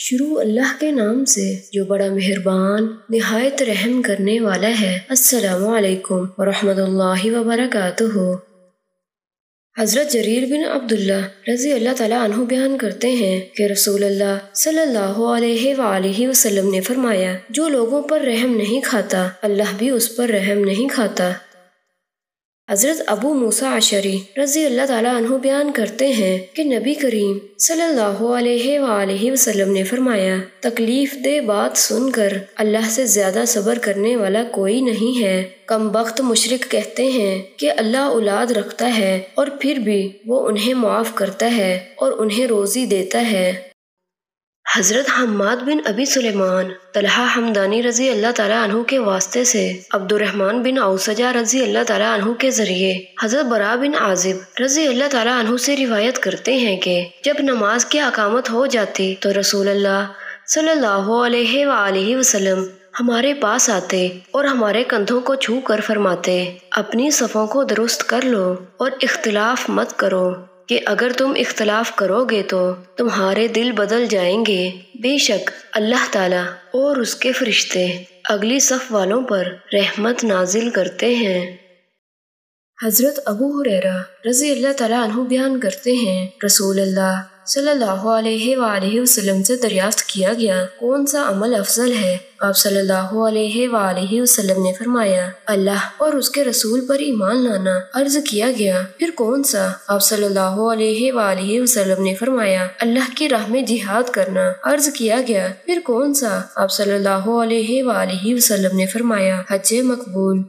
شروع اللہ کے نام سے جو بڑا مہربان نہایت رحم کرنے والا ہے۔ السلام علیکم ورحمۃ اللہ وبرکاتہ۔ حضرت جریر بن عبداللہ رضی اللہ تعالیٰ عنہ بیان کرتے ہیں کہ رسول اللہ صلی اللہ علیہ وآلہ وسلم نے فرمایا، جو لوگوں پر رحم نہیں کھاتا اللہ بھی اس پر رحم نہیں کھاتا۔ حضرت ابو موسیٰ اشعری رضی اللہ تعالیٰ عنہ بیان کرتے ہیں کہ نبی کریم صلی اللہ علیہ وآلہ وسلم نے فرمایا، تکلیف دہ بات سن کر اللہ سے زیادہ صبر کرنے والا کوئی نہیں ہے۔ کم بخت مشرک کہتے ہیں کہ اللہ اولاد رکھتا ہے اور پھر بھی وہ انہیں معاف کرتا ہے اور انہیں روزی دیتا ہے۔ حضرت حماد بن ابی سلیمان طلحہ حمدانی رضی اللہ تعالیٰ عنہ کے واسطے سے عبد الرحمن بن اوسجہ رضی اللہ تعالیٰ عنہ کے ذریعے حضرت براء بن عازب رضی اللہ تعالیٰ عنہ سے روایت کرتے ہیں کہ جب نماز کی اقامت ہو جاتی تو رسول اللہ صلی اللہ علیہ وآلہ وسلم ہمارے پاس آتے اور ہمارے کندھوں کو چھو کر فرماتے، اپنی صفوں کو درست کر لو اور اختلاف مت کرو، کہ اگر تم اختلاف کرو گے تو تمہارے دل بدل جائیں گے۔ بے شک اللہ تعالیٰ اور اس کے فرشتے اگلی صف والوں پر رحمت نازل کرتے ہیں۔ حضرت ابو ہریرہ رضی اللہ تعالیٰ عنہ بیان کرتے ہیں، رسول اللہ صلی اللہ علیہ وآلہ وسلم سے دریافت کیا گیا، کون سا عمل افضل ہے؟ آپ صلی اللہ علیہ وآلہ وسلم نے فرمایا، اللہ اور اس کے رسول پر ایمان لانا۔ عرض کیا گیا، پھر کون سا؟ آپ صلی اللہ علیہ وآلہ وسلم نے فرمایا، اللہ کی راہ میں جہاد کرنا۔ عرض کیا گیا، پھر کون سا؟ آپ صلی اللہ علیہ وآلہ وسلم نے فرمایا، حج مقبول۔